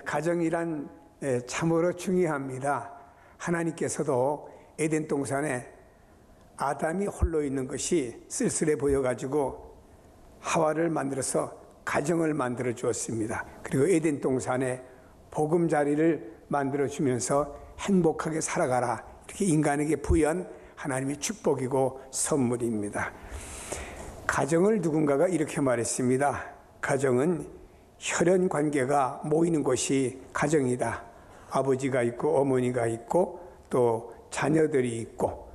가정이란 참으로 중요합니다. 하나님께서도 에덴 동산에 아담이 홀로 있는 것이 쓸쓸해 보여가지고 하와를 만들어서 가정을 만들어 주었습니다. 그리고 에덴 동산에 보금자리를 만들어 주면서 행복하게 살아가라, 이렇게 인간에게 부여한 하나님의 축복이고 선물입니다. 가정을 누군가가 이렇게 말했습니다. 가정은 혈연 관계가 모이는 곳이 가정이다. 아버지가 있고 어머니가 있고 또 자녀들이 있고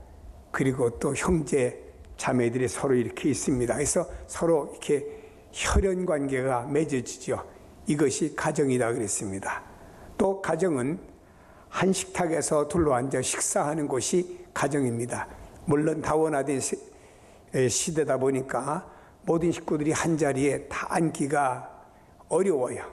그리고 또 형제 자매들이 서로 이렇게 있습니다. 그래서 서로 이렇게 혈연 관계가 맺어지죠. 이것이 가정이다 그랬습니다. 또 가정은 한 식탁에서 둘러앉아 식사하는 곳이 가정입니다. 물론 다원화된 시대다 보니까 모든 식구들이 한 자리에 다 앉기가 어려워요.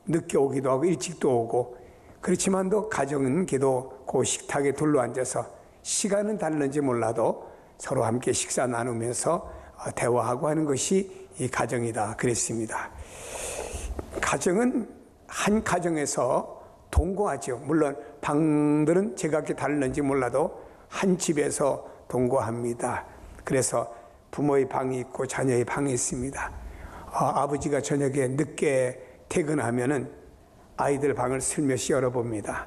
늦게 오기도 하고 일찍도 오고, 그렇지만도 가정은 그래도 그 식탁에 둘러앉아서 시간은 다른지 몰라도 서로 함께 식사 나누면서 대화하고 하는 것이 이 가정이다 그랬습니다. 가정은 한 가정에서 동거하죠. 물론 방들은 제각기 다른지 몰라도 한 집에서 동거합니다. 그래서 부모의 방이 있고 자녀의 방이 있습니다. 아버지가 저녁에 늦게 퇴근하면은 아이들 방을 슬며시 열어봅니다.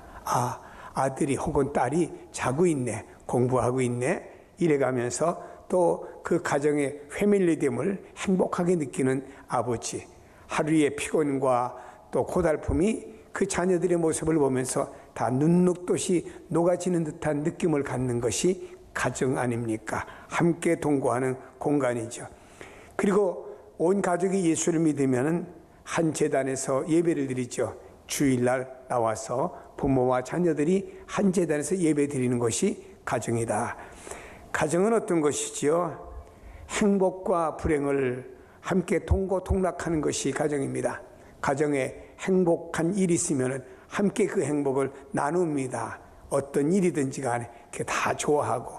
아들이 혹은 딸이 자고 있네, 공부하고 있네, 이래가면서 또 그 가정의 패밀리됨을 행복하게 느끼는 아버지, 하루의 피곤과 또 고달픔이 그 자녀들의 모습을 보면서 다 눈녹듯이 녹아지는 듯한 느낌을 갖는 것이 가정 아닙니까? 함께 동거하는 공간이죠. 그리고 온 가족이 예수를 믿으면 한 제단에서 예배를 드리죠. 주일날 나와서 부모와 자녀들이 한 제단에서 예배 드리는 것이 가정이다. 가정은 어떤 것이지요? 행복과 불행을 함께 동거동락하는 것이 가정입니다. 가정에 행복한 일이 있으면 함께 그 행복을 나눕니다. 어떤 일이든지 간에 다 좋아하고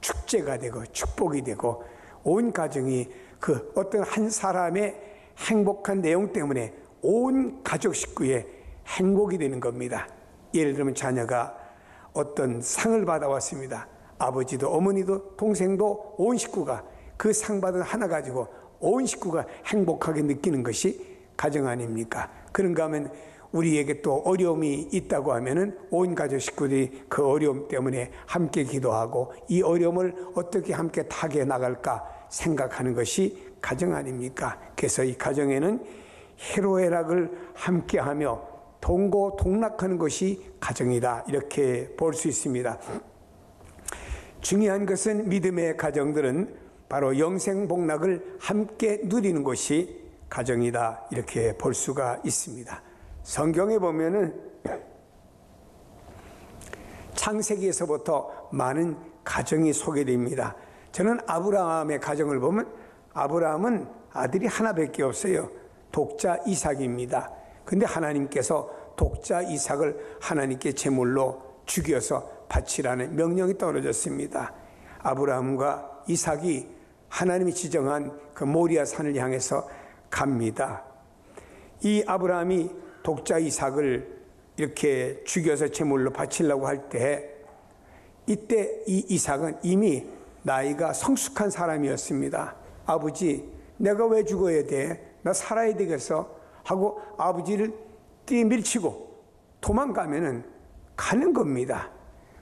축제가 되고 축복이 되고 온 가정이 그 어떤 한 사람의 행복한 내용 때문에 온 가족 식구의 행복이 되는 겁니다. 예를 들면 자녀가 어떤 상을 받아왔습니다. 아버지도 어머니도 동생도 온 식구가 그 상 받은 하나 가지고 온 식구가 행복하게 느끼는 것이 가정 아닙니까? 그런가 하면 우리에게 또 어려움이 있다고 하면은 온 가족 식구들이 그 어려움 때문에 함께 기도하고 이 어려움을 어떻게 함께 타개 나갈까 생각하는 것이 가정 아닙니까? 그래서 이 가정에는 희로애락을 함께하며 동거동락하는 것이 가정이다, 이렇게 볼 수 있습니다. 중요한 것은 믿음의 가정들은 바로 영생복락을 함께 누리는 것이 가정이다, 이렇게 볼 수가 있습니다. 성경에 보면은 창세기에서부터 많은 가정이 소개됩니다. 저는 아브라함의 가정을 보면 아브라함은 아들이 하나밖에 없어요. 독자 이삭입니다. 근데 하나님께서 독자 이삭을 하나님께 제물로 죽여서 바치라는 명령이 떨어졌습니다. 아브라함과 이삭이 하나님이 지정한 그 모리아 산을 향해서 갑니다. 이 아브라함이 독자 이삭을 이렇게 죽여서 제물로 바치려고 할 때, 이때 이 이삭은 이미 나이가 성숙한 사람이었습니다. 아버지, 내가 왜 죽어야 돼? 나 살아야 되겠어? 하고 아버지를 뛰밀치고 도망가면은 가는 겁니다.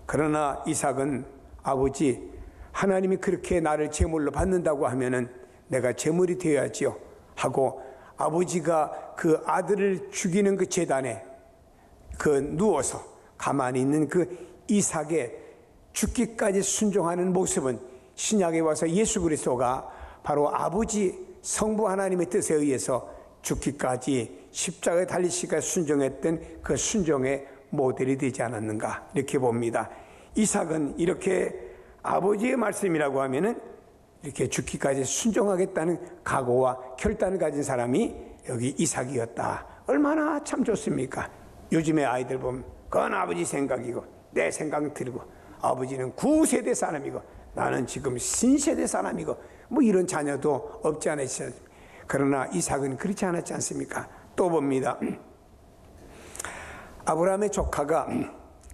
그러나 이삭은 아버지, 하나님이 그렇게 나를 제물로 받는다고 하면은 내가 제물이 되어야지요 하고 아버지가 그 아들을 죽이는 그 제단에 누워서 가만히 있는 그 이삭의 죽기까지 순종하는 모습은 신약에 와서 예수 그리스도가 바로 아버지 성부 하나님의 뜻에 의해서 죽기까지 십자가에 달리시기까지 순종했던 그 순종의 모델이 되지 않았는가, 이렇게 봅니다. 이삭은 이렇게 아버지의 말씀이라고 하면은 이렇게 죽기까지 순종하겠다는 각오와 결단을 가진 사람이 여기 이삭이었다. 얼마나 참 좋습니까? 요즘의 아이들 보면 그건 아버지 생각이고 내 생각 들고, 아버지는 구세대 사람이고 나는 지금 신세대 사람이고, 뭐 이런 자녀도 없지 않았습니까? 그러나 이삭은 그렇지 않았지 않습니까? 또 봅니다. 아브라함의 조카가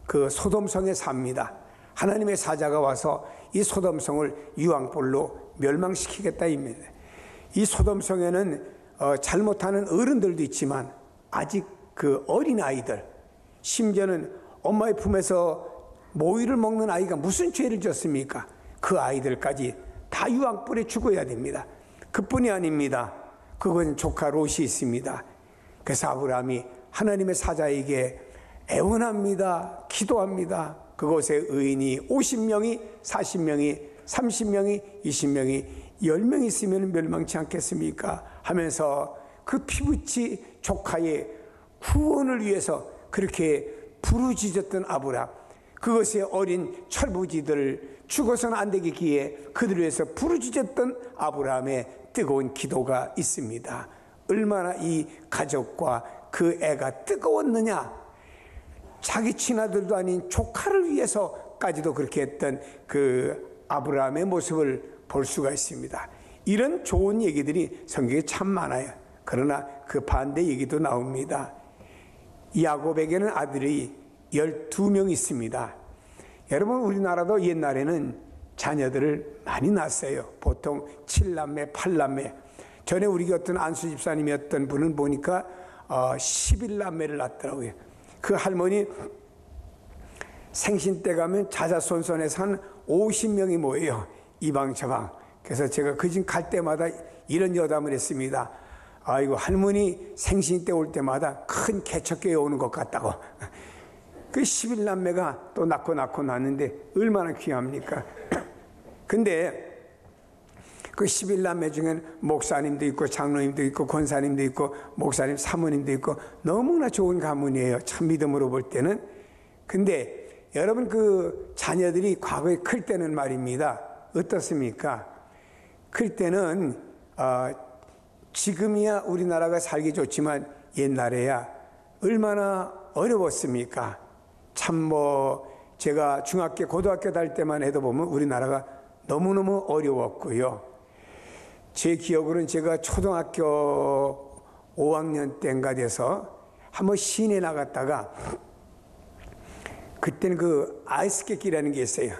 그 소돔성에 삽니다. 하나님의 사자가 와서 이 소돔성을 유황불로 멸망시키겠다 입니다. 이 소돔성에는 잘못하는 어른들도 있지만 아직 그 어린 아이들, 심지어는 엄마의 품에서 모이를 먹는 아이가 무슨 죄를 졌습니까? 그 아이들까지 다 유황불에 죽어야 됩니다. 그뿐이 아닙니다. 그건 조카 롯이 있습니다. 그래서 아브라함이 하나님의 사자에게 애원합니다. 기도합니다. 그곳에 의인이 50명이, 40명이, 30명이, 20명이, 10명이 있으면 멸망치 않겠습니까? 하면서 그 피부치 조카의 구원을 위해서 그렇게 부르짖었던 아브라함, 그것의 어린 철부지들을 죽어서는 안 되기에 그들을 위해서 부르짖었던 아브라함의 뜨거운 기도가 있습니다. 얼마나 이 가족과 그 애가 뜨거웠느냐. 자기 친아들도 아닌 조카를 위해서까지도 그렇게 했던 그 아브라함의 모습을 볼 수가 있습니다. 이런 좋은 얘기들이 성경에 참 많아요. 그러나 그 반대 얘기도 나옵니다. 야곱에게는 아들이 12명 있습니다. 여러분, 우리나라도 옛날에는 자녀들을 많이 낳았어요. 보통 7남매, 8남매. 전에 우리 어떤 안수 집사님이었던 분은 보니까 11남매를 낳았더라고요. 그 할머니 생신 때 가면 자자손손해서 한 50명이 모여요. 이방 저방. 그래서 제가 그 집 갈 때마다 이런 여담을 했습니다. 아이고, 할머니 생신 때 올 때마다 큰 개척교회 오는 것 같다고. 그 11남매가 또 낳고 낳는데 얼마나 귀합니까? 근데 그 11남매 중에는 목사님도 있고 장로님도 있고 권사님도 있고 목사님 사모님도 있고 너무나 좋은 가문이에요. 참 믿음으로 볼 때는. 근데 여러분, 그 자녀들이 과거에 클 때는 말입니다. 어떻습니까? 클 때는 지금이야 우리나라가 살기 좋지만 옛날에야 얼마나 어려웠습니까? 참 제가 중학교 고등학교 다닐 때만 해도 보면 우리나라가 너무너무 어려웠고요. 제 기억으로는 제가 초등학교 5학년 때인가 돼서 한번 시내 나갔다가 그때는 그 아이스케이크라는 게 있어요.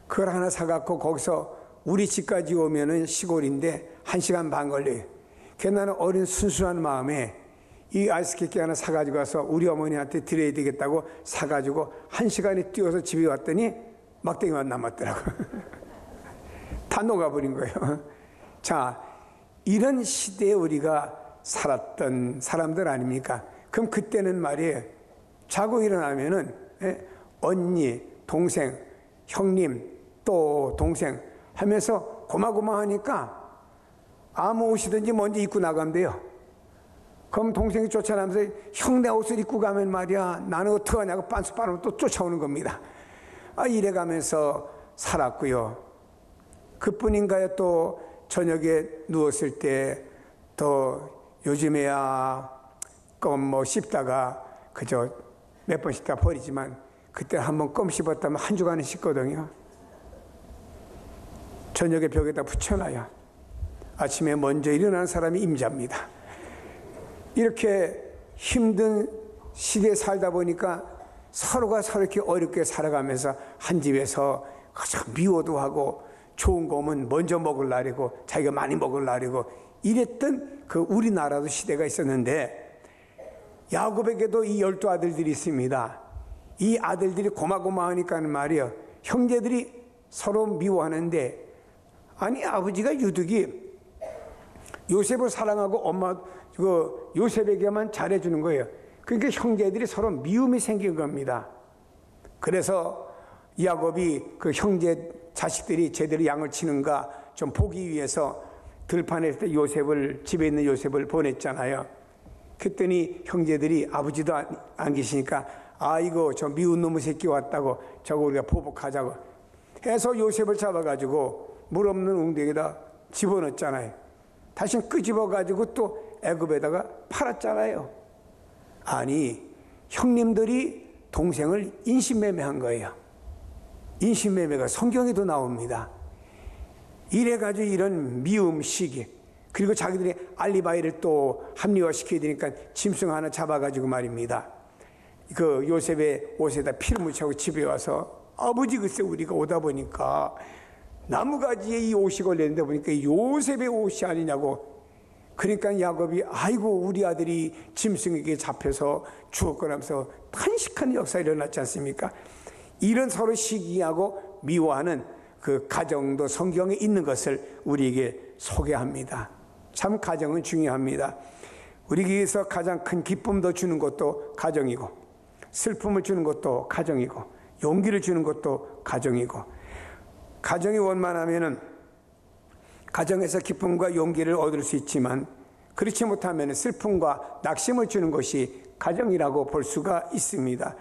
그걸 하나 사갖고 거기서 우리 집까지 오면은 시골인데 1시간 반 걸려요. 그래서 나는 어린 순수한 마음에 이 아이스케이크 하나 사가지고 가서 우리 어머니한테 드려야 되겠다고 사가지고 1시간에 뛰어서 집에 왔더니 막대기만 남았더라고. 다 녹아버린 거예요. 자, 이런 시대에 우리가 살았던 사람들 아닙니까? 그럼 그때는 말이에요. 자고 일어나면은 언니, 동생, 형님, 또 동생 하면서 고마고마하니까 아무 옷이든지 먼저 입고 나가면 돼요. 그럼 동생이 쫓아나면서 형네 옷을 입고 가면 말이야 나는 어떡하냐고 빤스빠르면 또 쫓아오는 겁니다. 이래가면서 살았고요. 그뿐인가요? 또 저녁에 누웠을 때 또 요즘에야 껌 씹다가 그저 몇 번 씹다 버리지만 그때 한번 껌 씹었다면 한 주간은 씹거든요. 저녁에 벽에다 붙여놔요. 아침에 먼저 일어나는 사람이 임자입니다. 이렇게 힘든 시대에 살다 보니까 서로가 서로 이렇게 어렵게 살아가면서 한 집에서 참 미워도 하고 좋은 거 오면 먼저 먹을 날이고 자기가 많이 먹을 날이고 이랬던 그 우리나라도 시대가 있었는데 야곱에게도 이 12아들들이 있습니다. 이 아들들이 고마고마하니까는 말이에요. 형제들이 서로 미워하는데 아니 아버지가 유득이 요셉을 사랑하고 엄마 그 요셉에게만 잘해주는 거예요. 그러니까 형제들이 서로 미움이 생긴 겁니다. 그래서 야곱이 그 형제 자식들이 제대로 양을 치는가 좀 보기 위해서 들판에 때 요셉을 집에 있는 요셉을 보냈잖아요. 그랬더니 형제들이 아버지도 안 계시니까 아이고 저 미운 놈의 새끼 왔다고 저거 우리가 보복하자고 해서 요셉을 잡아가지고 물 없는 웅덩이에다 집어넣었잖아요. 다시 끄집어가지고 또 애굽에다가 팔았잖아요. 아니 형님들이 동생을 인신매매한 거예요. 인신매매가 성경에도 나옵니다. 이래가지고 이런 미움 시기 그리고 자기들이 알리바이를 또 합리화시켜야 되니까 짐승 하나 잡아가지고 말입니다. 그 요셉의 옷에다 피를 묻히고 집에 와서 아버지 글쎄 우리가 오다 보니까 나무가지에 이 옷이 걸렸는데 보니까 요셉의 옷이 아니냐고. 그러니까 야곱이 아이고 우리 아들이 짐승에게 잡혀서 죽었거나 하면서 탄식하는 역사가 일어났지 않습니까? 이런 서로 시기하고 미워하는 그 가정도 성경에 있는 것을 우리에게 소개합니다. 참 가정은 중요합니다. 우리에게서 가장 큰 기쁨도 주는 것도 가정이고, 슬픔을 주는 것도 가정이고, 용기를 주는 것도 가정이고, 가정이 원만하면은 가정에서 기쁨과 용기를 얻을 수 있지만 그렇지 못하면 슬픔과 낙심을 주는 것이 가정이라고 볼 수가 있습니다.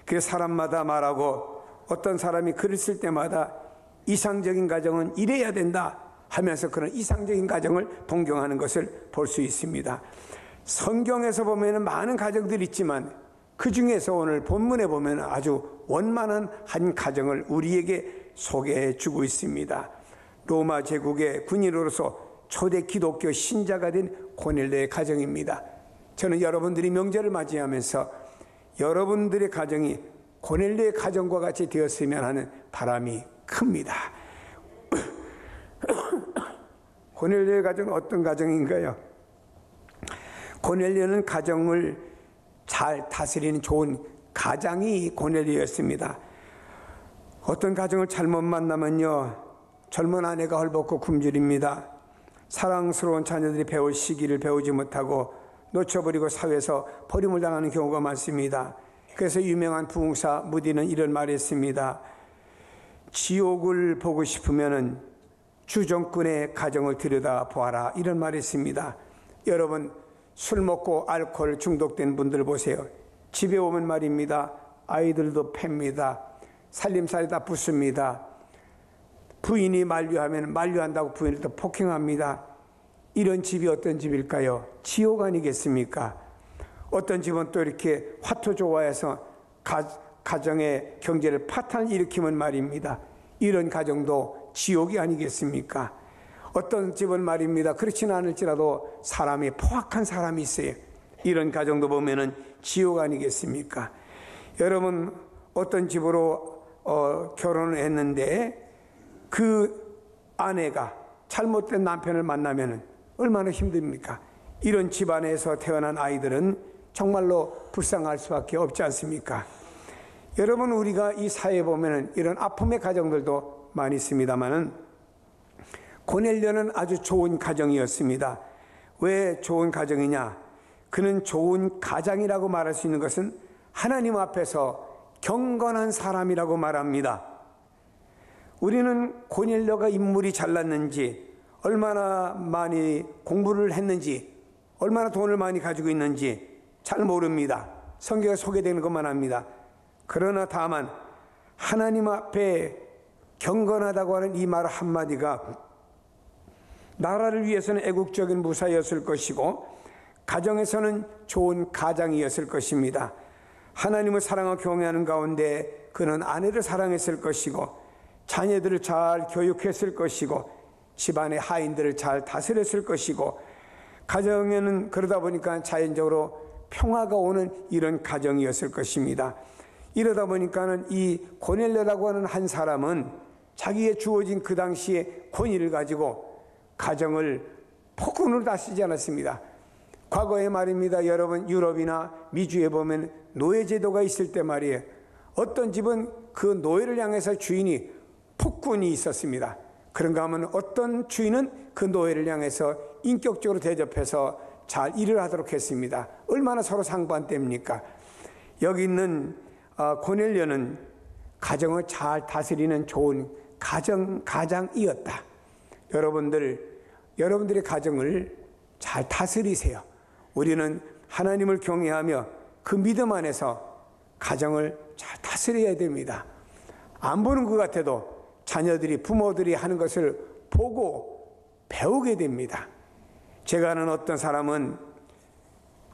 그래서 사람마다 말하고 어떤 사람이 글을 쓸 때마다 이상적인 가정은 이래야 된다 하면서 그런 이상적인 가정을 동경하는 것을 볼 수 있습니다. 성경에서 보면 많은 가정들이 있지만 그 중에서 오늘 본문에 보면 아주 원만한 한 가정을 우리에게 소개해 주고 있습니다. 로마 제국의 군인으로서 초대 기독교 신자가 된 고넬료의 가정입니다. 저는 여러분들이 명절을 맞이하면서 여러분들의 가정이 고넬료의 가정과 같이 되었으면 하는 바람이 큽니다. 고넬료의 가정은 어떤 가정인가요? 고넬료는 가정을 잘 다스리는 좋은 가장이 고넬료였습니다. 어떤 가정을 잘못 만나면요, 젊은 아내가 헐벗고 굶주립니다. 사랑스러운 자녀들이 배울 시기를 배우지 못하고 놓쳐버리고 사회에서 버림을 당하는 경우가 많습니다. 그래서 유명한 부흥사 무디는 이런 말을 했습니다. 지옥을 보고 싶으면 주정꾼의 가정을 들여다보아라, 이런 말을 했습니다. 여러분, 술 먹고 알코올 중독된 분들 보세요. 집에 오면 말입니다, 아이들도 팹니다. 살림살이 다 붙습니다. 부인이 만류하면 만류한다고 부인을 또 폭행합니다. 이런 집이 어떤 집일까요? 지옥 아니겠습니까? 어떤 집은 또 이렇게 화투 좋아해서 가정의 경제를 파탄을 일으키면 말입니다. 이런 가정도 지옥이 아니겠습니까? 어떤 집은 말입니다, 그렇지는 않을지라도 사람이 포악한 사람이 있어요. 이런 가정도 보면은 지옥 아니겠습니까? 여러분, 어떤 집으로 결혼을 했는데 그 아내가 잘못된 남편을 만나면 얼마나 힘듭니까? 이런 집안에서 태어난 아이들은 정말로 불쌍할 수밖에 없지 않습니까? 여러분, 우리가 이 사회에 보면 이런 아픔의 가정들도 많이 있습니다만은 고넬료는 아주 좋은 가정이었습니다. 왜 좋은 가정이냐? 그는 좋은 가장이라고 말할 수 있는 것은 하나님 앞에서 경건한 사람이라고 말합니다. 우리는 고넬료가 인물이 잘났는지, 얼마나 많이 공부를 했는지, 얼마나 돈을 많이 가지고 있는지 잘 모릅니다. 성경에 소개되는 것만 합니다. 그러나 다만 하나님 앞에 경건하다고 하는 이 말 한마디가 나라를 위해서는 애국적인 무사였을 것이고 가정에서는 좋은 가장이었을 것입니다. 하나님을 사랑하고 경외하는 가운데 그는 아내를 사랑했을 것이고 자녀들을 잘 교육했을 것이고 집안의 하인들을 잘 다스렸을 것이고 가정에는 그러다 보니까 자연적으로 평화가 오는 이런 가정이었을 것입니다. 이러다 보니까는 이 고넬료라고 하는 한 사람은 자기의 주어진 그 당시의 권위를 가지고 가정을 폭군으로 다스리지 않았습니다. 과거에 말입니다, 여러분, 유럽이나 미주에 보면 노예제도가 있을 때 말이에요, 어떤 집은 그 노예를 향해서 주인이 폭군이 있었습니다. 그런가 하면 어떤 주인은 그 노예를 향해서 인격적으로 대접해서 잘 일을 하도록 했습니다. 얼마나 서로 상반됩니까? 여기 있는 고넬료는 가정을 잘 다스리는 좋은 가장이었다. 여러분들의 가정을 잘 다스리세요. 우리는 하나님을 경외하며 그 믿음 안에서 가정을 잘 다스려야 됩니다. 안 보는 것 같아도 자녀들이, 부모들이 하는 것을 보고 배우게 됩니다. 제가 아는 어떤 사람은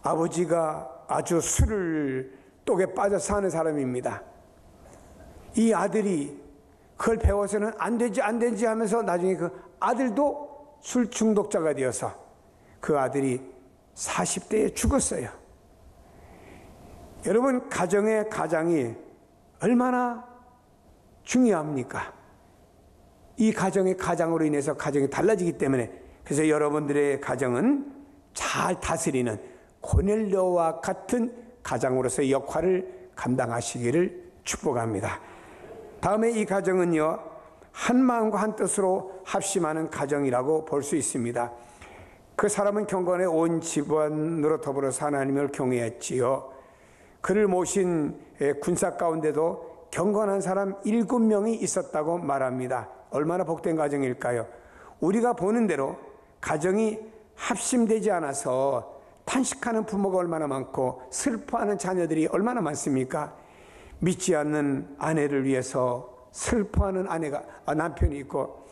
아버지가 아주 술을 똑에 빠져 사는 사람입니다. 이 아들이 그걸 배워서는 안 되지 하면서 나중에 그 아들도 술 중독자가 되어서 그 아들이 40대에 죽었어요. 여러분, 가정의 가장이 얼마나 중요합니까? 이 가정의 가장으로 인해서 가정이 달라지기 때문에, 그래서 여러분들의 가정은 잘 다스리는 고넬료와 같은 가장으로서의 역할을 감당하시기를 축복합니다. 다음에 이 가정은요, 한 마음과 한 뜻으로 합심하는 가정이라고 볼 수 있습니다. 그 사람은 경건의 온 집안으로 더불어서 하나님을 경외했지요. 그를 모신 군사 가운데도 경건한 사람 7명이 있었다고 말합니다. 얼마나 복된 가정일까요? 우리가 보는 대로 가정이 합심되지 않아서 탄식하는 부모가 얼마나 많고 슬퍼하는 자녀들이 얼마나 많습니까? 믿지 않는 아내를 위해서 슬퍼하는 남편이 있고,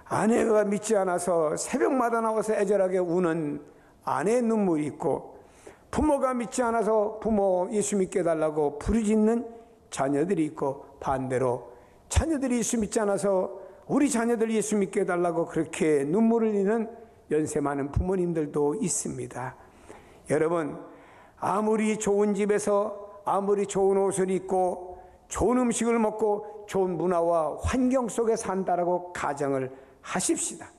아내가 믿지 않아서 새벽마다 나와서 애절하게 우는 아내의 눈물이 있고, 부모가 믿지 않아서 부모 예수 믿게 해달라고 부르짖는 자녀들이 있고, 반대로 자녀들이 예수 믿지 않아서 우리 자녀들 예수 믿게 해달라고 그렇게 눈물을 흘리는 연세 많은 부모님들도 있습니다. 여러분, 아무리 좋은 집에서 아무리 좋은 옷을 입고 좋은 음식을 먹고 좋은 문화와 환경 속에 산다라고 가정을 하십시다.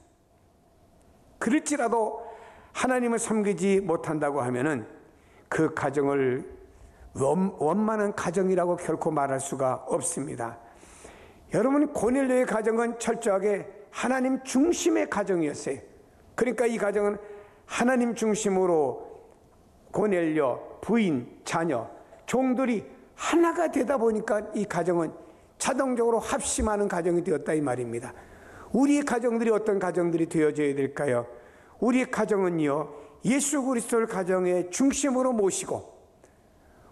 그럴지라도 하나님을 섬기지 못한다고 하면은 그 가정을 원만한 가정이라고 결코 말할 수가 없습니다. 여러분, 고넬료의 가정은 철저하게 하나님 중심의 가정이었어요. 그러니까 이 가정은 하나님 중심으로 고넬료, 부인, 자녀, 종들이 하나가 되다 보니까 이 가정은 자동적으로 합심하는 가정이 되었다 이 말입니다. 우리의 가정들이 어떤 가정들이 되어져야 될까요? 우리의 가정은요, 예수 그리스도를 가정의 중심으로 모시고,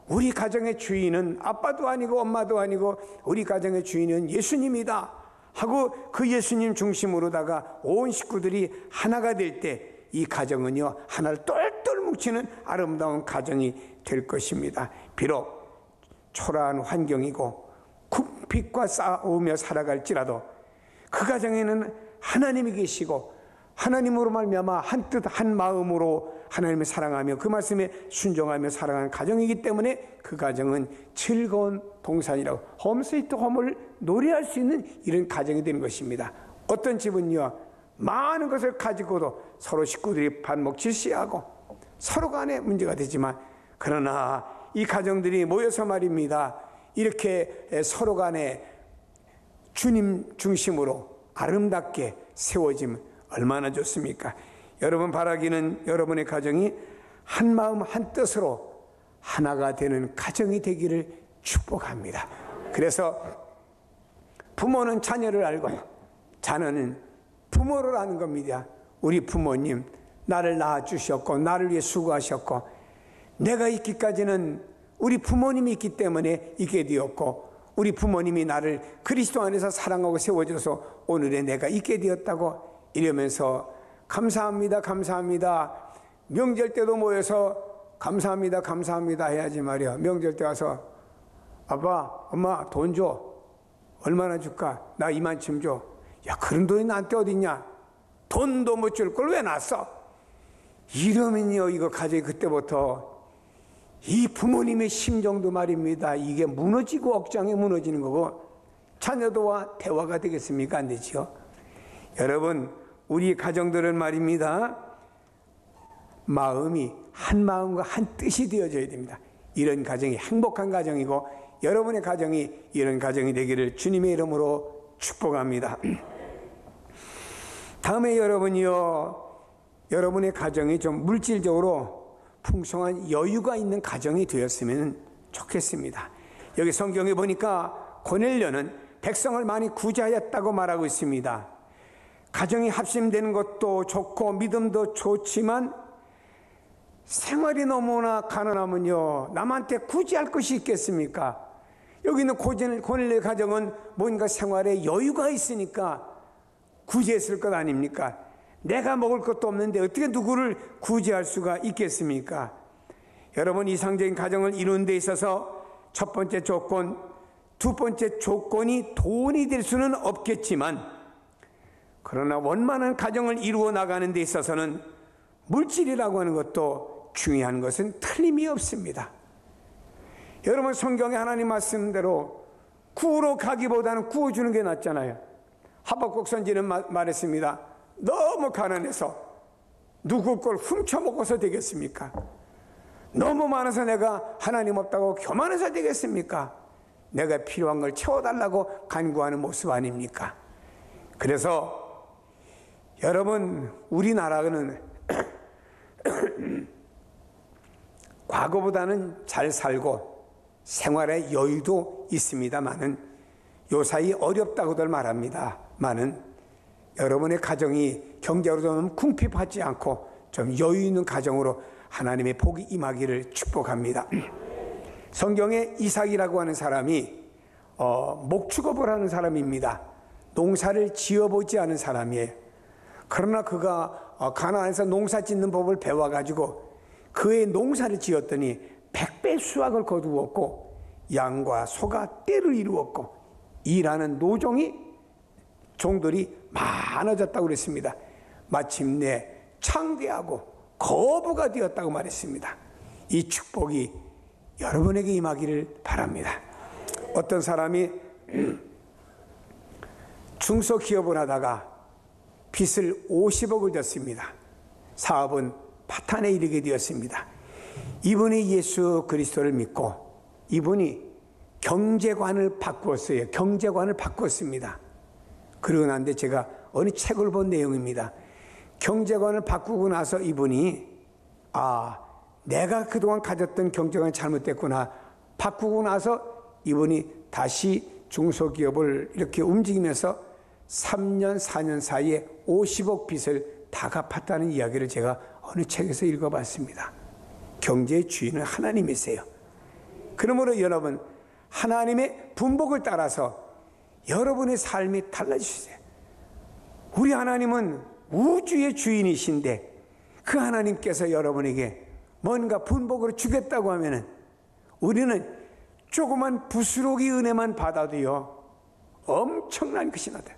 우리 가정의 주인은 아빠도 아니고 엄마도 아니고 우리 가정의 주인은 예수님이다 하고 그 예수님 중심으로다가 온 식구들이 하나가 될 때 이 가정은요, 하나를 똘똘 뭉치는 아름다운 가정이 될 것입니다. 비록 초라한 환경이고 궁핍과 싸우며 살아갈지라도 그 가정에는 하나님이 계시고 하나님으로 말미암아 한 뜻 한 마음으로 하나님을 사랑하며 그 말씀에 순종하며 살아가는 가정이기 때문에 그 가정은 즐거운 동산이라고, 홈 스위트 홈을 노래할 수 있는 이런 가정이 되는 것입니다. 어떤 집은요, 많은 것을 가지고도 서로 식구들이 반목 질시하고 서로 간에 문제가 되지만, 그러나 이 가정들이 모여서 말입니다, 이렇게 서로 간에 주님 중심으로 아름답게 세워지면 얼마나 좋습니까? 여러분 바라기는 여러분의 가정이 한 마음 한 뜻으로 하나가 되는 가정이 되기를 축복합니다. 그래서 부모는 자녀를 알고 자녀는 부모를 아는 겁니다. 우리 부모님, 나를 낳아주셨고 나를 위해 수고하셨고 내가 있기까지는 우리 부모님이 있기 때문에 있게 되었고, 우리 부모님이 나를 그리스도 안에서 사랑하고 세워줘서 오늘의 내가 있게 되었다고 이러면서 감사합니다, 감사합니다. 명절 때도 모여서 감사합니다, 감사합니다 해야지 말이야. 명절 때 와서 아빠, 엄마 돈 줘. 얼마나 줄까? 나 이만큼 줘. 야, 그런 돈이 나한테 어딨냐? 돈도 못 줄 걸 왜 놨어? 이러면요, 이거 가정이 그때부터 이 부모님의 심정도 말입니다, 이게 무너지고 억장에 무너지는 거고, 자녀도와 대화가 되겠습니까? 안 되죠? 여러분, 우리 가정들은 말입니다, 마음이 한 마음과 한 뜻이 되어져야 됩니다. 이런 가정이 행복한 가정이고 여러분의 가정이 이런 가정이 되기를 주님의 이름으로 축복합니다. 다음에 여러분이요, 여러분의 가정이 좀 물질적으로 풍성한 여유가 있는 가정이 되었으면 좋겠습니다. 여기 성경에 보니까 고넬료는 백성을 많이 구제하였다고 말하고 있습니다. 가정이 합심되는 것도 좋고 믿음도 좋지만 생활이 너무나 가난하면요, 남한테 구제할 것이 있겠습니까? 여기 있는 고넬료의 가정은 뭔가 생활에 여유가 있으니까 구제했을 것 아닙니까? 내가 먹을 것도 없는데 어떻게 누구를 구제할 수가 있겠습니까? 여러분, 이상적인 가정을 이루는 데 있어서 첫 번째 조건, 두 번째 조건이 돈이 될 수는 없겠지만, 그러나 원만한 가정을 이루어 나가는 데 있어서는 물질이라고 하는 것도 중요한 것은 틀림이 없습니다. 여러분, 성경에 하나님 말씀대로 구우러 가기보다는 구워주는 게 낫잖아요. 하박국 선지는 말했습니다. 너무 가난해서 누구 걸 훔쳐먹어서 되겠습니까? 너무 많아서 내가 하나님 없다고 교만해서 되겠습니까? 내가 필요한 걸 채워달라고 간구하는 모습 아닙니까? 그래서 여러분, 우리나라는 과거보다는 잘 살고 생활의 여유도 있습니다만은 요사이 어렵다고들 말합니다만은 여러분의 가정이 경제로 좀 궁핍하지 않고 좀 여유 있는 가정으로 하나님의 복이 임하기를 축복합니다. 성경에 이삭이라고 하는 사람이 목축업을 하는 사람입니다. 농사를 지어보지 않은 사람이에요. 그러나 그가 가나안에서 농사 짓는 법을 배워가지고 그의 농사를 지었더니 100배 수확을 거두었고 양과 소가 떼를 이루었고 일하는 종들이 많아졌다고 그랬습니다. 마침내 창대하고 거부가 되었다고 말했습니다. 이 축복이 여러분에게 임하기를 바랍니다. 어떤 사람이 중소기업을 하다가 빚을 50억을 졌습니다. 사업은 파탄에 이르게 되었습니다. 이분이 예수 그리스도를 믿고 이분이 경제관을 바꾸었어요. 경제관을 바꿨습니다. 그러고 난데 제가 어느 책을 본 내용입니다. 경제관을 바꾸고 나서 이분이 내가 그동안 가졌던 경제관이 잘못됐구나. 바꾸고 나서 이분이 다시 중소기업을 이렇게 움직이면서 3년 4년 사이에 50억 빚을 다 갚았다는 이야기를 제가 어느 책에서 읽어봤습니다. 경제의 주인은 하나님이세요. 그러므로 여러분, 하나님의 분복을 따라서 여러분의 삶이 달라지세요. 우리 하나님은 우주의 주인이신데 그 하나님께서 여러분에게 뭔가 분복으로 주겠다고 하면은 우리는 조그만 부스러기 은혜만 받아도요 엄청난 것이 나다.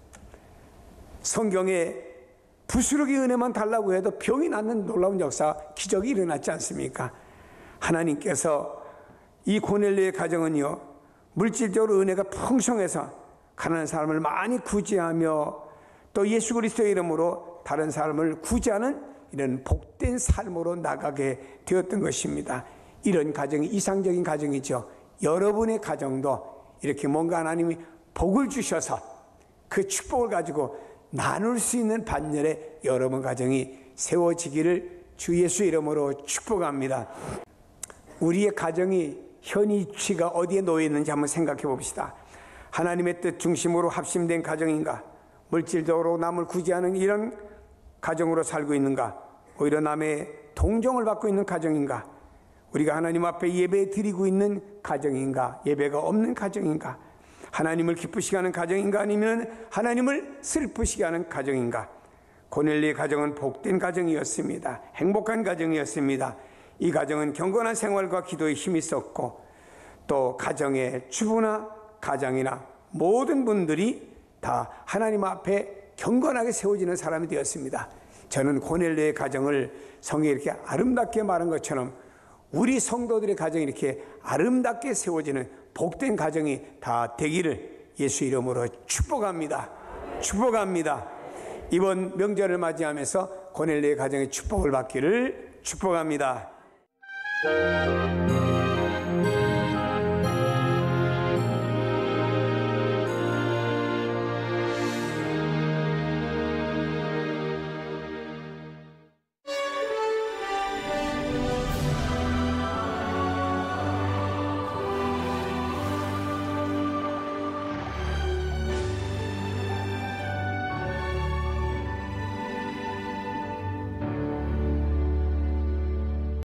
성경에 부스러기 은혜만 달라고 해도 병이 낫는 놀라운 역사, 기적이 일어났지 않습니까? 하나님께서 이 고넬료의 가정은요 물질적으로 은혜가 풍성해서 가난한 사람을 많이 구제하며 또 예수 그리스도의 이름으로 다른 사람을 구제하는 이런 복된 삶으로 나가게 되었던 것입니다. 이런 가정이 이상적인 가정이죠. 여러분의 가정도 이렇게 뭔가 하나님이 복을 주셔서 그 축복을 가지고 나눌 수 있는 반열에 여러분 가정이 세워지기를 주 예수 이름으로 축복합니다. 우리의 가정이 현 위치가 어디에 놓여 있는지 한번 생각해 봅시다. 하나님의 뜻 중심으로 합심된 가정인가? 물질적으로 남을 구제하는 이런 가정으로 살고 있는가? 오히려 남의 동정을 받고 있는 가정인가? 우리가 하나님 앞에 예배 드리고 있는 가정인가? 예배가 없는 가정인가? 하나님을 기쁘시게 하는 가정인가? 아니면 하나님을 슬프시게 하는 가정인가? 고넬료의 가정은 복된 가정이었습니다. 행복한 가정이었습니다. 이 가정은 경건한 생활과 기도에 힘이 있었고 또 가정의 주부나 가장이나 모든 분들이 다 하나님 앞에 경건하게 세워지는 사람이 되었습니다. 저는 고넬료의 가정을 성경에 이렇게 아름답게 말한 것처럼 우리 성도들의 가정이 이렇게 아름답게 세워지는 복된 가정이 다 되기를 예수 이름으로 축복합니다. 축복합니다. 이번 명절을 맞이하면서 고넬료의 가정의 축복을 받기를 축복합니다.